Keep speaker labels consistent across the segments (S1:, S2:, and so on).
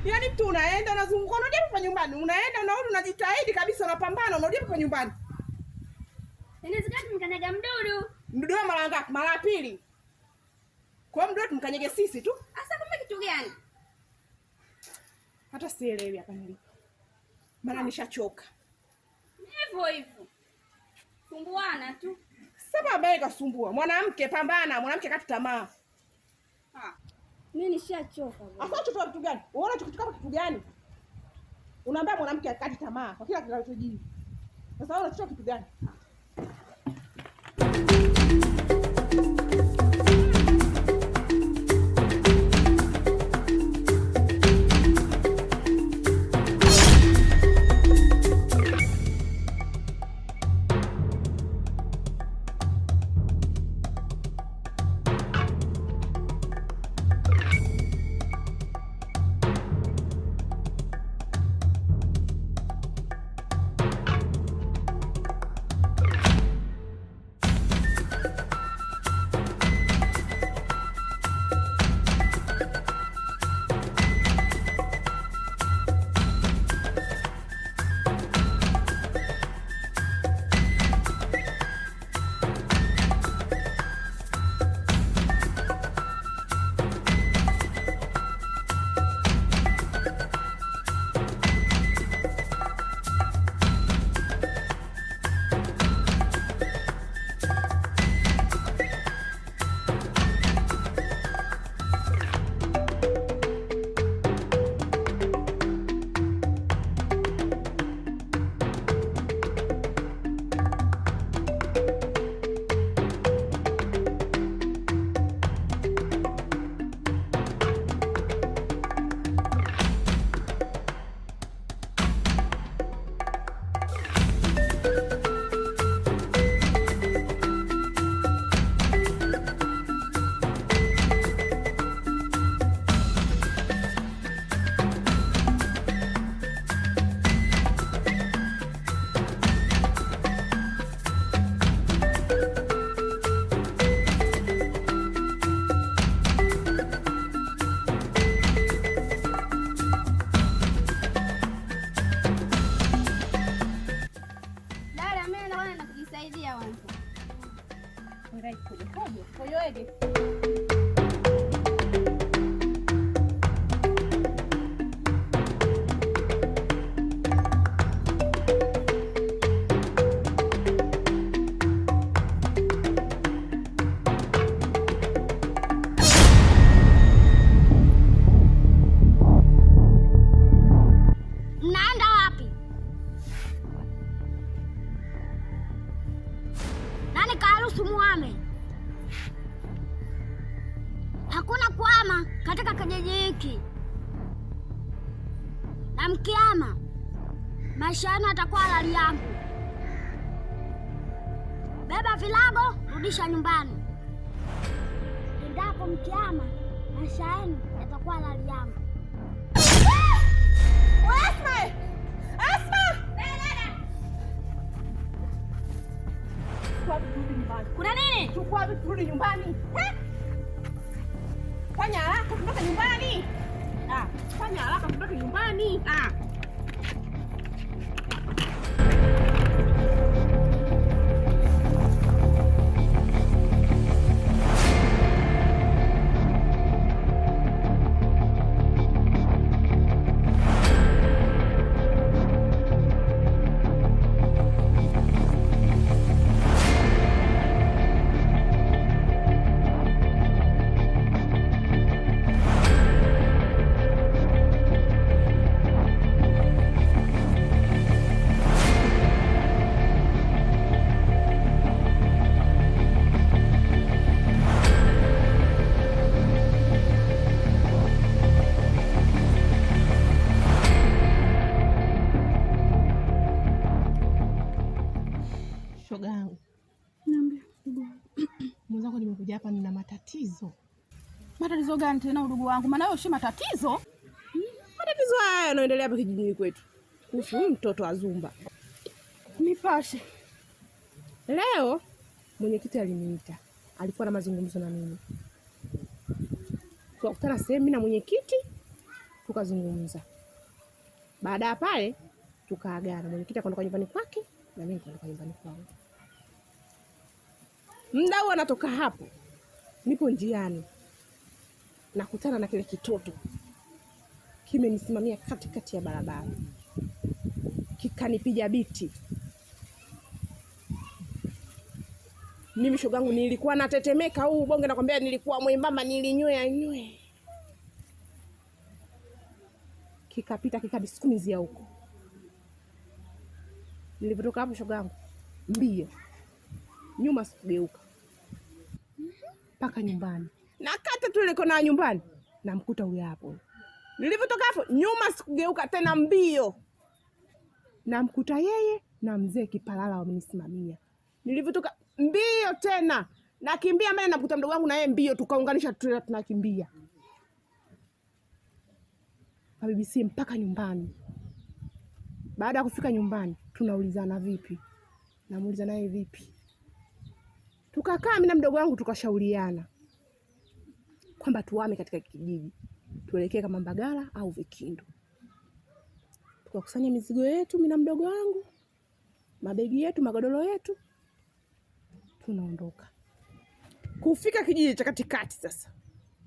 S1: Yaani mtu unaenda unazunguka unarudi hapa nyumbani. Unaenda unarudi unajitahidi kabisa unapambana unarudi hapa nyumbani.
S2: Inawezekana tumkanyaga mdudu.
S1: Mdudu mara ngapi? Mara pili. Kwa mdudu tumkanyage sisi tu.
S2: Asa kumbe kitu gani?
S1: Hata sielewi hapa nilipo. Maana nishachoka.
S2: Hivyo. Sumbuana tu.
S1: Sasa baba kasumbua. Mwanamke pambana, mwanamke kata tamaa.
S2: Mimi nishachoka.
S1: Asa chochote kitu gani? Unaona tukichukua kitu gani? Unaambia mwanamke akate tamaa kwa kila kinachojiri. Sasa wewe unachukua kitu gani?
S2: Hakuna kuama katika kijiji hiki, na mkiama maisha yenu yatakuwa halali yangu. Beba vilago, rudisha nyumbani. Endapo mkiama maisha yenu yatakuwa halali yangu.
S1: Asma! Asma!
S2: Kuna nini?
S1: Chukua vitu rudi nyumbani. Fanya haraka kutoka nyumbani. Fanya haraka kutoka nyumbani. Nimekuja hapa nina matatizo.
S3: Matatizo gani tena udugu wangu? Maana wewe si matatizo.
S1: Matatizo haya yanaendelea hapa kijijini kwetu. Kuhusu mtoto wa Zumba.
S3: Nipashe.
S1: Leo mwenyekiti aliniita. Alikuwa na mazungumzo na mimi. Tukakutana sehemu na mwenyekiti. tukazungumza. Baada ya pale tukaagana, mwenyekiti akaondoka nyumbani kwake na mimi nikaondoka nyumbani kwangu. Muda huo anatoka hapo, nipo njiani nakutana na kile kitoto kimenisimamia katikati ya barabara, kikanipiga biti. Mimi shogangu nilikuwa natetemeka, huu bonge nakwambia, nilikuwa mwembamba, nilinywea. Kikapita kikabisukumizia huko. Nilipotoka hapo shogangu, mbio nyuma sikugeuka mpaka nyumbani. Na kata tu ile kona nyumbani namkuta huyo hapo. Nilipotoka hapo nyuma sikugeuka tena, mbio namkuta yeye na mzee Kipalala wamenisimamia. Nilipotoka mbio tena nakimbia mbele, namkuta mdogo wangu na yeye mbio, tukaunganisha tunakimbia kwa BBC mpaka nyumbani. Baada ya kufika nyumbani tunaulizana vipi, namuuliza naye vipi. Tukakaa mimi na mdogo wangu tukashauriana kwamba tuame katika kijiji, tuelekee kama Mbagala au Vikindu. Tukakusanya mizigo yetu mimi na mdogo wangu, mabegi yetu, magodoro yetu, tunaondoka. Kufika kijiji cha katikati sasa,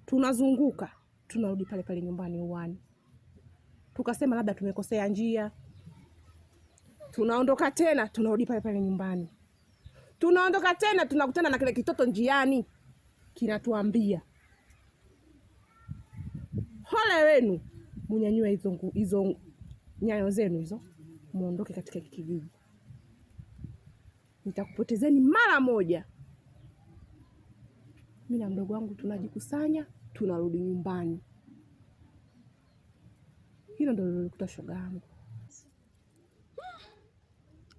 S1: tunazunguka, tunarudi pale pale nyumbani uani. Tukasema labda tumekosea njia. Tunaondoka tena, tunarudi pale pale nyumbani. Tunaondoka tena, tunakutana na kile kitoto njiani. Kinatuambia, "Hole wenu, munyanyue hizo nyayo zenu hizo, muondoke katika kijiji. Nitakupotezeni mara moja." Mimi na mdogo wangu tunajikusanya, tunarudi nyumbani. Hilo ndio lilikuta shoga yangu.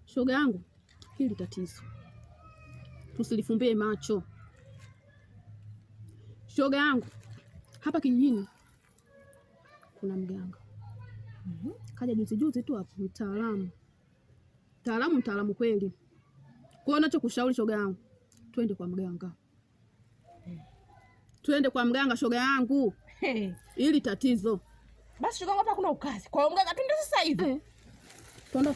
S3: Shoga yangu, hili tatizo tusilifumbie macho. Shoga yangu, hapa kijijini kuna mganga. Kaja juzi tu hapo, mtaalamu kweli. Kwa hiyo nachokushauri shoga yangu, twende kwa mganga. Twende kwa mganga shoga yangu. Hili tatizo.
S1: Basi shoga yangu, hapa kuna ukazi. Kwa mganga twende sasa hivi.
S3: Twende.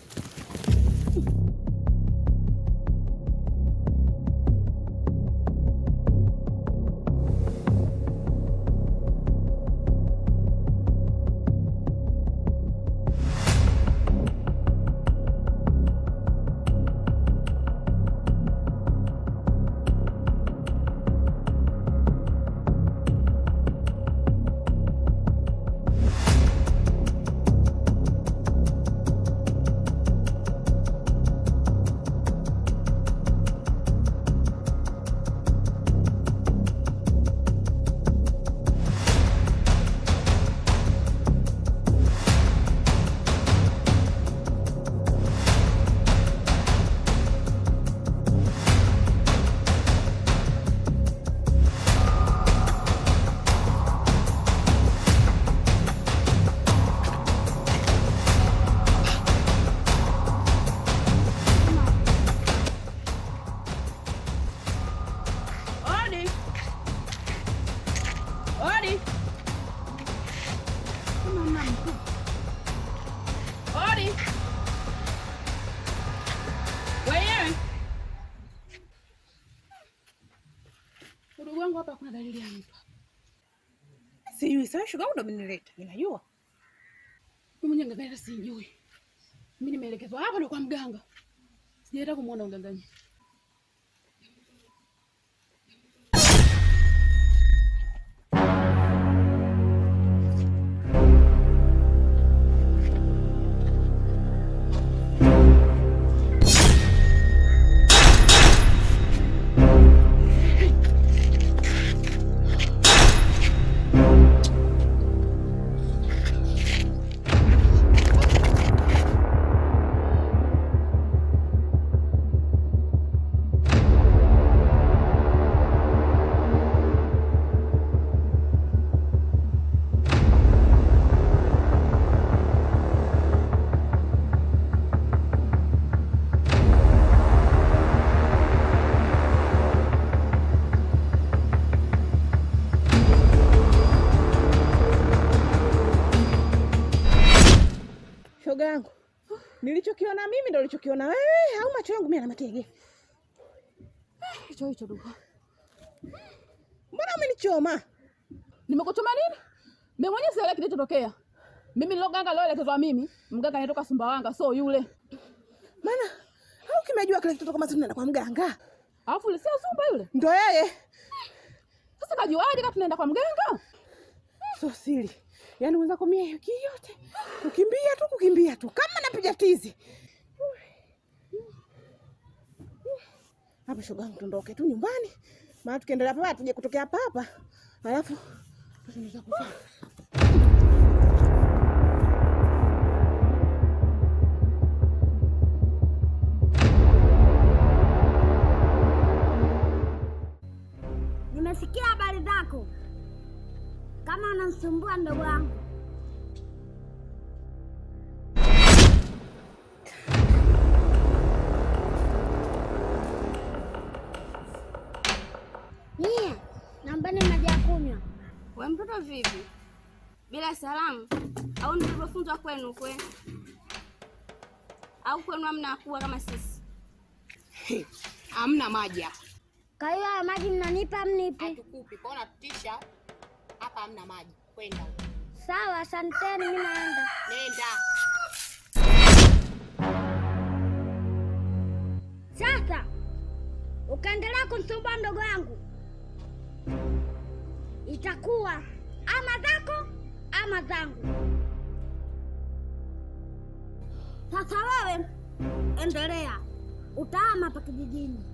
S3: Ndugu wangu, hapa kuna dalili ya mtu.
S1: Sijui, sasa shoga yangu ndo amenileta. Ninajua.
S3: Mimi mwenyewe nganga sijui. Mimi nimeelekezwa hapa ndo kwa mganga. Sijaenda kumuona mgangani.
S1: ndio ulichokiona wewe au macho yangu mimi na matege?
S3: Hicho duka.
S1: Mbona umenichoma?
S3: Nimekuchoma nini? Mimi mwenyewe sielewi kilichotokea. Mimi niloganga leo elekezwa mimi, mganga anatoka Sumbawanga, so yule.
S1: Maana au kimejua kile kitoto kama tunaenda kwa mganga.
S3: Alafu ile sio Sumba yule.
S1: Ndio yeye.
S3: Sasa kajuaje kama tunaenda kwa mganga?
S1: So siri. Yaani unaweza kumia wiki yote. Kukimbia tu kama napiga tizi. Hapa shogangu tuondoke tu nyumbani. Maana tukiendelea hapa tuje kutokea hapa. Alafu tunaweza kufanya.
S2: Nimesikia habari zako. Kama unamsumbua ndugu wangu. Nie, naombeni maji ya kunywa.
S4: Wewe mtoto vipi? Bila salamu au ndivyofunzwa kwenu kwe? Au kwenu hamna kuwa kama sisi?
S1: Hamna maji hapa.
S2: Kwa hiyo haya maji mnanipa mnipi?
S4: Hatukupi, kwa nini tutisha? Hapa hamna maji. Kwenda.
S2: Sawa, asanteni, mimi naenda.
S4: Nenda.
S2: Sasa ukaendelea kunisumbua ndogo yangu, itakuwa ama zako ama zangu. Sasa wewe endelea, utahama hapa kijijini.